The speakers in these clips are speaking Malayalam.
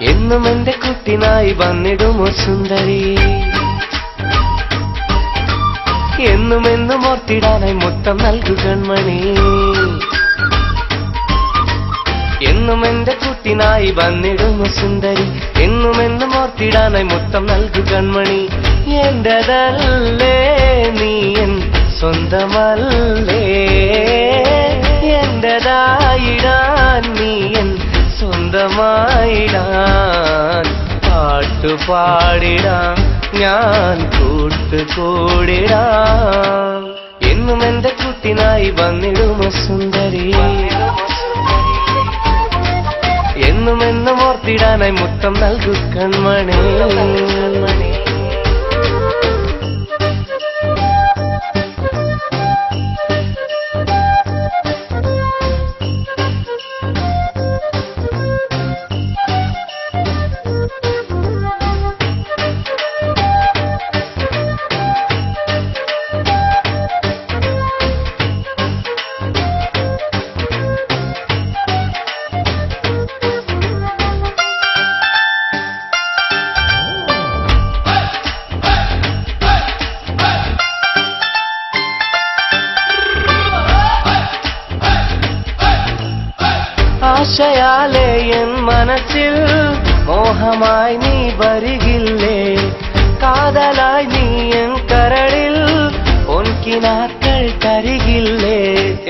എന്നും എന്റെ കുട്ടിനായി വന്നിടുമോ സുന്ദരി, എന്നും എന്നും ഓർത്തിടാനായി മുത്തം നൽകു കൺമണി. എന്നും എന്റെ കുട്ടിനായി വന്നിടുമോ സുന്ദരി, എന്നും എന്നും ഓർത്തിടാനായി മുത്തം നൽകു കൺമണി. എന്റേതല്ലേ നീ എൻ സ്വന്തമല്ലേ, എന്റേതായിടാൻ നീ എൻ സ്വന്തമായിടാൻ. പാട്ടുപാടിടാം ഞാൻ കൂട്ടുകൂടിടാം. എന്നും എന്റെ കുട്ടിനായി വന്നിടുമോ സുന്ദരി, എന്നും എന്നും ഓർത്തിടാനായി മുത്തം നൽകു കൺമണി. ആശയാലേ എൻ മനസ്സിൽ മോഹമായി നീ വരികില്ലേ, കാതലായി നീ എൻ കരളിൽ പൊൻകിനാക്കൾ തരികില്ലേ.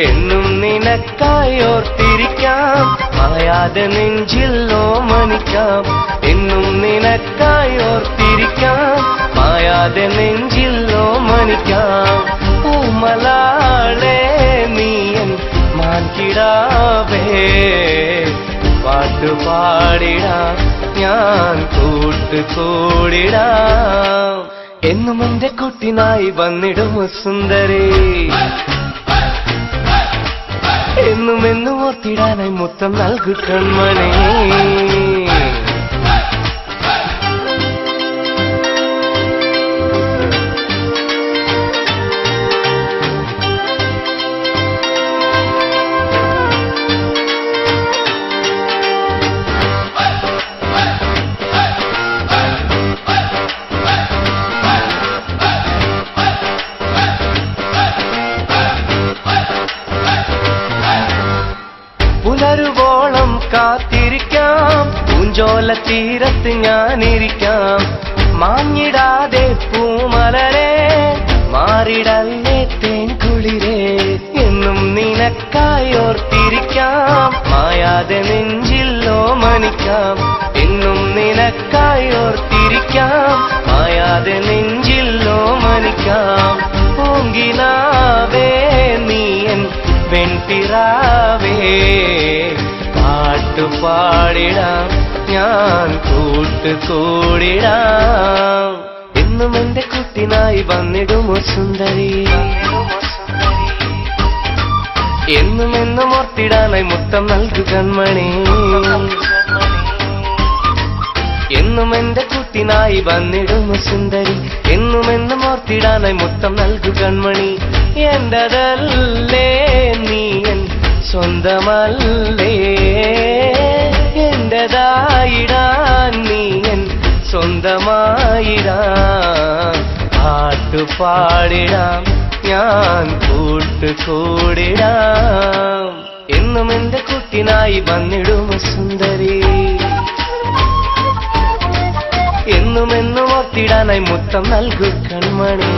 എന്നും നിനക്കായി ഓർത്തിരിക്കാം, മായാതെ നെഞ്ചിൽ ഓമനിക്കാം. എന്നും നിനക്കായി ഓർത്തിരിക്കാം, മായാതെ നെഞ്ചിൽ ഓമനിക്കാം. ഓമലാളേ നീ എൻ മാൻകിടാവേ, പാട്ടുപാടിടാം ഞാൻ കൂട്ടുകൂടിടാം. എന്നും എന്റെ കുട്ടിനായി വന്നിടുമോ സുന്ദരി, എന്നും എന്നും ഓർത്തിടാനായി മുത്തം നൽകു കൺമണി. പുലരുവോളം കാത്തിരിക്കാം, പൂഞ്ചോല തീരത്ത് ഞാനിരിക്കാം. മാഞ്ഞിടാതെ പൂമലരെ മാറിടല്ലേ തേൻകുളിരേ. എന്നും നിനക്കായി ഓർത്തിരിക്കാം, മായാതെ നെഞ്ചിൽ ഓമനിക്കാം. എന്നും നിനക്കായി ഓർത്തിരിക്കാം, മായാതെ നെഞ്ചിൽ ഓമനിക്കാം. പൂങ്കിനാവേ നീ എൻ വെൺപിറാവേ, പാട്ടുപാടിടാം ഞാൻ കൂട്ടുകൂടിടാം. എന്നും എന്റെ കുട്ടിനായി വന്നിടുമോ സുന്ദരി, എന്നും എന്നും ഓർത്തിടാനായി മുത്തം നൽകു കൺമണി. എന്നും എന്റെ കുട്ടിനായി വന്നിടുമോ സുന്ദരി, എന്നും എന്നും ഓർത്തിടാനായി മുത്തം നൽകു കൺമണി. എന്റേതല്ലേ നീ എൻ സ്വന്തമല്ലേ, എന്റേതായിടാൻ നീ എൻ സ്വന്തമായിടാൻ. പാട്ടുപാടിടാം ഞാൻ കൂട്ടുകൂടിടാം. എന്നും എന്റെ കുട്ടിനായി വന്നിടുമോ സുന്ദരി, എന്നും എന്നും ഓർത്തിടാനായി മുത്തം നൽകു കൺമണി.